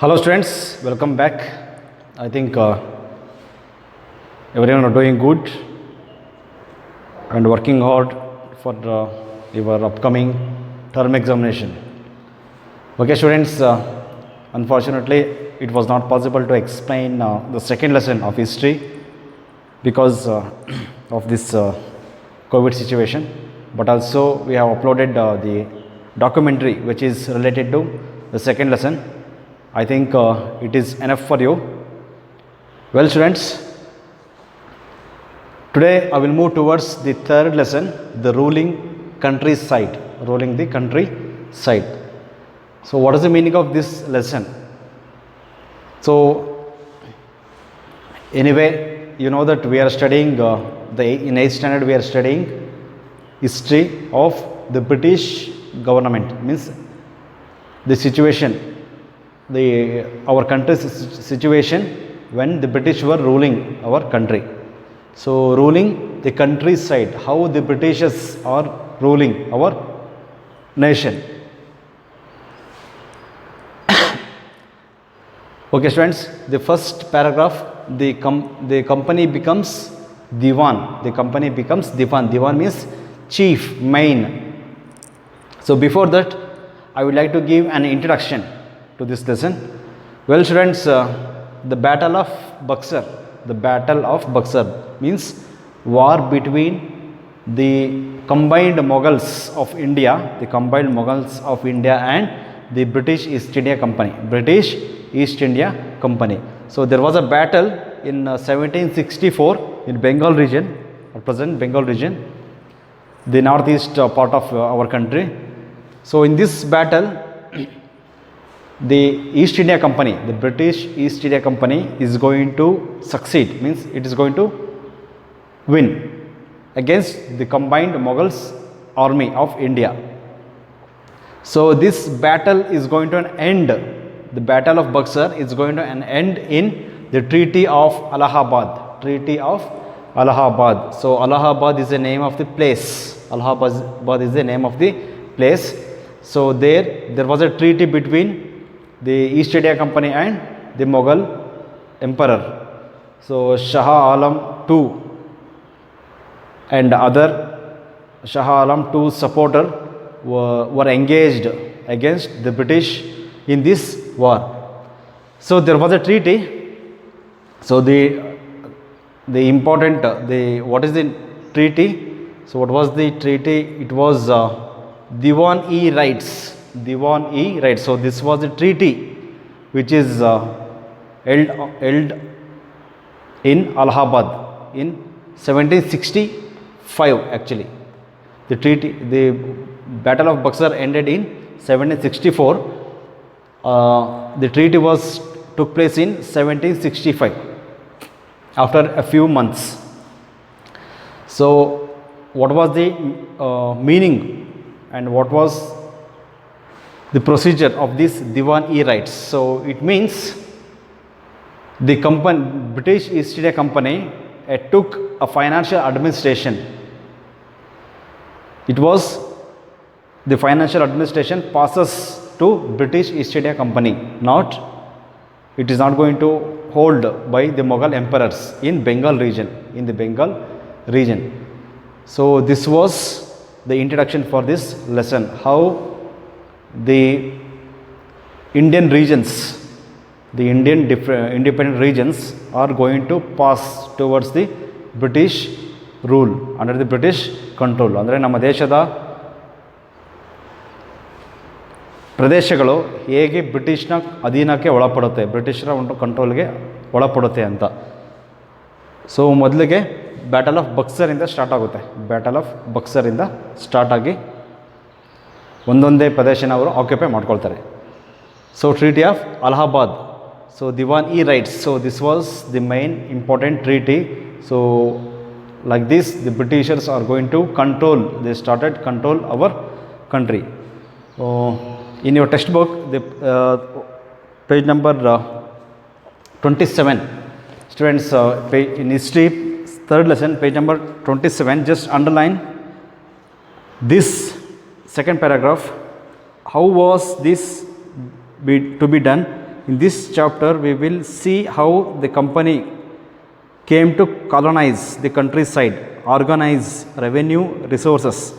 Hello students, welcome back. I think everyone are doing good and working hard for your upcoming term examination. Okay students, unfortunately it was not possible to explain the second lesson of history because of this COVID situation, but also we have uploaded the documentary which is related to the second lesson. I think it is enough for you. Well students, today I will move towards the third lesson, the ruling countryside. Ruling the countryside. So what is the meaning of this lesson? So anyway, you know that we are studying in 8th standard we are studying history of the British government, means the situation, our country's situation when the British were ruling our country. So ruling the countryside, how the Britishers are ruling our nation. Okay students, the first paragraph, the company becomes Diwan. The company becomes Diwan. Diwan means chief, main. So before that, I would like to give an introduction to this lesson. Well students, the Battle of Buxar. The Battle of Buxar means war between the combined Mughals of India, and the British East India Company. British East India Company. So there was a battle in 1764 in Bengal region, at present Bengal region, the northeast part of our country. So in this battle, the East India Company, the British East India Company is going to succeed, means it is going to win against the combined Mughals army of India. So this battle is going to end, the Battle of Buxar is going to end in the Treaty of Allahabad. Treaty of Allahabad. So Allahabad is the name of the place. Allahabad is the name of the place. So there was a treaty between the East India Company and the Mughal Emperor. So Shah Alam II and other Shah Alam II supporter were engaged against the British in this war. So there was a treaty. So the important, what is the treaty? So what was the treaty? It was Diwan-e rights. Diwan-e rights. So this was a treaty which is held in Allahabad in 1765 actually. The treaty, the Battle of Buxar ended in 1764. The treaty took place in 1765 after a few months. So what was the meaning and what was the procedure of this Diwan-e rights? So it means the British East India Company took a financial administration. It was the financial administration passes to British East India Company. It is not going to hold by the Mughal emperors in Bengal region. So this was the introduction for this lesson, how the Indian regions, the Indian independent regions are going to pass towards the British rule, under the British control. ಅಂದರೆ ನಮ್ಮ ದೇಶದ ಪ್ರದೇಶಗಳು ಹೇಗೆ ಬ್ರಿಟಿಷ್ನ ಅಧೀನಕ್ಕೆ ಒಳಪಡುತ್ತೆ, ಬ್ರಿಟಿಷರ ಒಂದು ಕಂಟ್ರೋಲ್ಗೆ ಒಳಪಡುತ್ತೆ ಅಂತ. So ಮೊದಲಿಗೆ battle of ಬಕ್ಸರಿಂದ ಸ್ಟಾರ್ಟ್ ಆಗುತ್ತೆ. ಬ್ಯಾಟಲ್ ಆಫ್ ಬಕ್ಸರಿಂದ ಸ್ಟಾರ್ಟ್ ಆಗಿ ಒಂದೊಂದೇ ಪ್ರದೇಶನ ಅವರು ಆಕ್ಯುಪೈ ಮಾಡ್ಕೊಳ್ತಾರೆ. So treaty of Allahabad. So Diwani rights. So this was the main important treaty. So like this the Britishers are going to they started control our country. In your textbook, the page number 27, students, in history third lesson, page number 27, just underline this second paragraph. How was this to be done In this chapter we will see how the company came to colonize the countryside, organize revenue resources,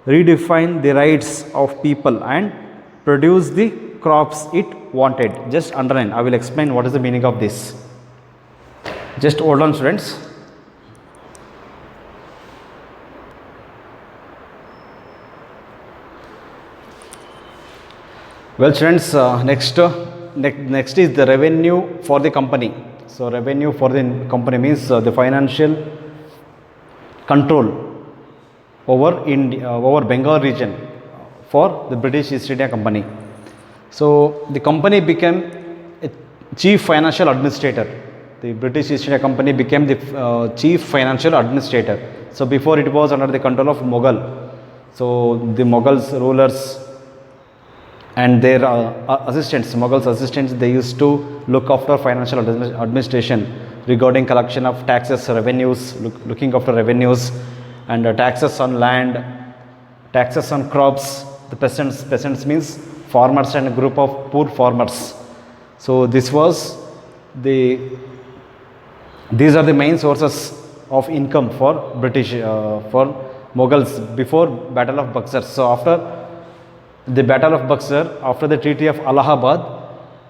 redefine the rights of people and produce the crops it wanted. Just underline, I will explain what is the meaning of this. Just hold on students. Well students, next is the revenue for the company. So revenue for the company means the financial control over India, over Bengal region for the British East India Company. So the company became a chief financial administrator. The British East India Company became the chief financial administrator. So before it was under the control of Mughal. So the Mughals rulers and their assistants, Mughals assistants, they used to look after financial administration regarding collection of taxes, revenues, looking after revenues and taxes on land, taxes on crops. The peasants means farmers and a group of poor farmers. So these are the main sources of income for British, for Mughals before Battle of Buxar. So after the Battle of Buxar, after the Treaty of Allahabad,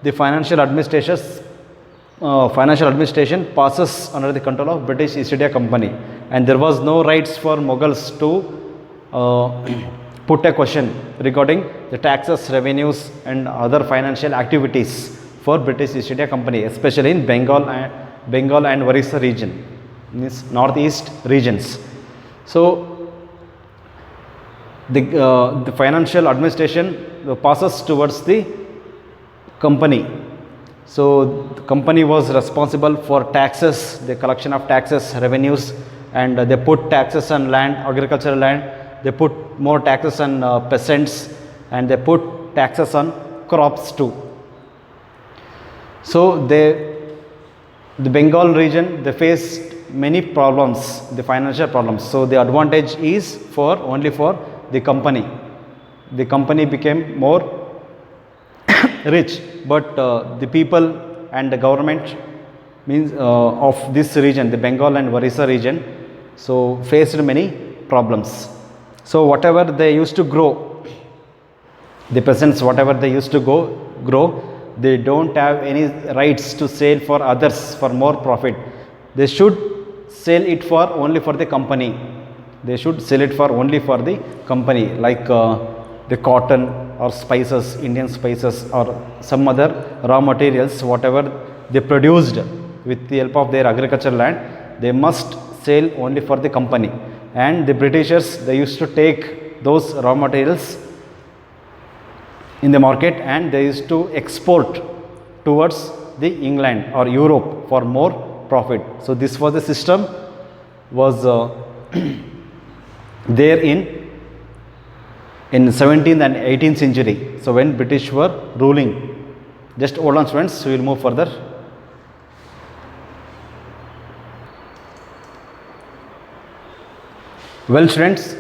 the financial administration passes under the control of British East India Company, and there was no rights for Mughals to put a question regarding the taxes, revenues and other financial activities for British East India Company, especially in Bengal and Orissa region, means northeast regions. So the financial administration passes towards the company. So the company was responsible for taxes, the collection of taxes, revenues, and they put taxes on land, agricultural land. They put more taxes on peasants, and they put taxes on crops too. So the Bengal region, they faced many problems, the financial problems. So the advantage is only for the company. The company became more rich, but the people and the government means of this region, the Bengal and Orissa region, so faced many problems. So whatever they used to grow, the peasants, whatever they used to grow, they don't have any rights to sell for others for more profit. They should sell it only for the company. They should sell it only for the company, like the cotton or spices, Indian spices or some other raw materials, whatever they produced with the help of their agricultural land, they must sell only for the company. And the Britishers, they used to take those raw materials in the market and they used to export towards the England or Europe for more profit. So this was the system was there in 17th and 18th century. So when British were ruling. Just hold on students, we will move further. Well students,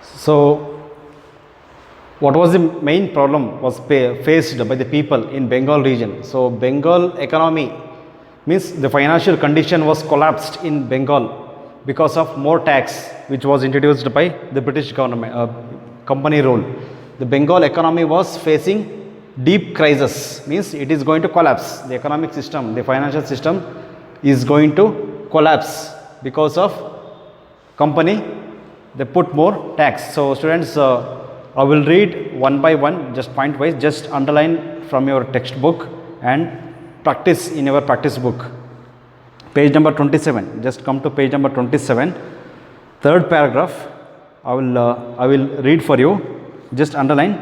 so what was the main problem was faced by the people in Bengal region. So Bengal economy means the financial condition was collapsed in Bengal because of more tax which was introduced by the British government, company rule. The Bengal economy was facing deep crisis, means it is going to collapse. The economic system, the financial system is going to collapse because of company, they put more tax. So students, I will read one by one, just point wise, just underline from your textbook and practice in your practice book. Page number 27, just come to page number 27, third paragraph, I will read for you, just underline.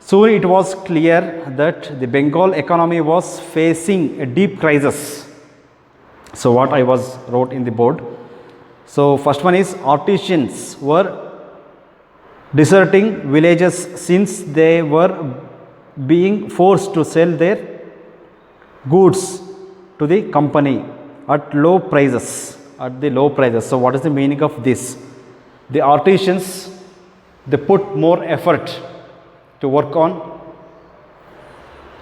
Soon it was clear that the Bengal economy was facing a deep crisis. So what I wrote in the board. So first one is artisans were deserting villages since they were being forced to sell their goods to the company at low prices, So what is the meaning of this? The artisans, they put more effort to work on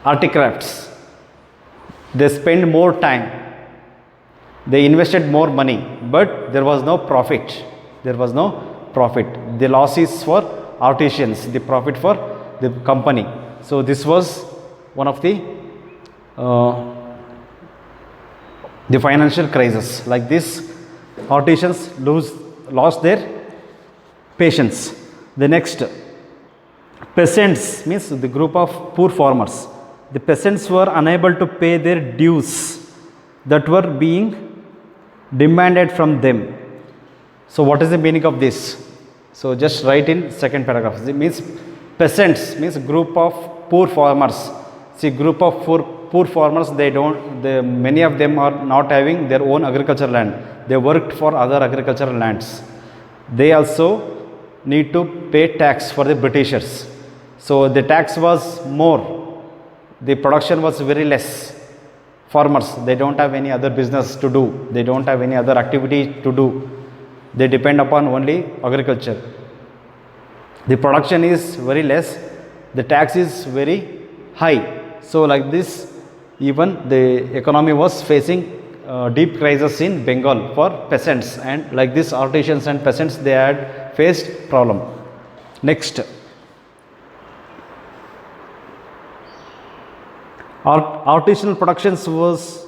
articrafts. They spend more time. They invested more money, but there was no profit. There was no profit. The loss is for artisans, the profit for the company. So this was one of the financial crisis. Like this, artisans lost their patience. The next, peasants means the group of poor farmers. The peasants were unable to pay their dues that were being demanded from them. So what is the meaning of this? So just write in second paragraph. It means peasants means group of poor farmers. See, group of poor farmers, many of them are not having their own agricultural land. They worked for other agricultural lands. They also need to pay tax for the Britishers. So the tax was more. The production was very less. Farmers, they don't have any other business to do. They don't have any other activity to do. They depend upon only agriculture. The production is very less. The tax is very high. So like this, even the economy was facing deep crisis in Bengal for peasants, and like this, artisans and peasants, they had faced problem. Next, artisanal productions was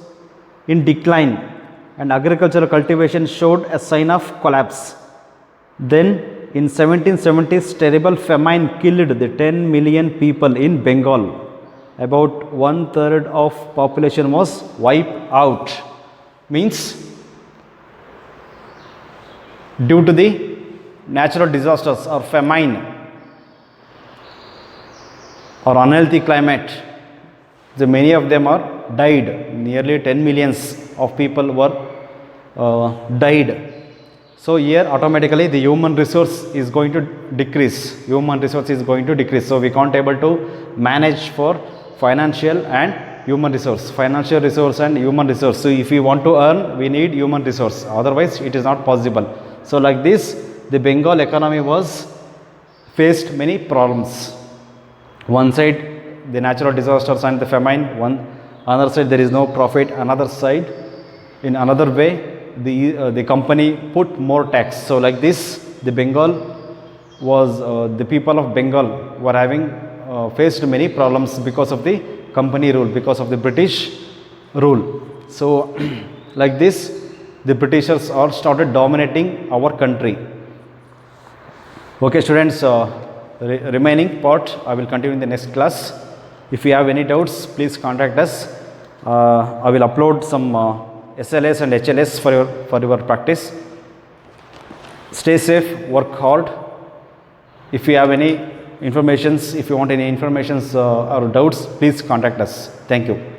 in decline, and agricultural cultivation showed a sign of collapse. Then in 1770s, terrible famine killed the 10 million people in Bengal. About 1/3 of population was wiped out. Means due to the natural disasters or famine or unhealthy climate, many of them are died. Nearly 10 millions of people were died. So here automatically the human resource is going to decrease. Human resource is going to decrease. So we can't able to manage for financial and human resource. Financial resource and human resource. So if we want to earn, we need human resource. Otherwise it is not possible. So like this, the Bengal economy was faced many problems. One side the natural disasters and the famine, another side there is no profit, another side in another way the company put more tax. So like this, the Bengal was the people of Bengal were having faced many problems because of the company rule, because of the British rule. So like this, the Britishers all started dominating our country. Okay students, remaining part I will continue in the next class. If you have any doubts, please contact us. I will upload some SLS and HLS for your practice. Stay safe, work hard. If you have any informations, if you want any informations or doubts, please contact us. Thank you.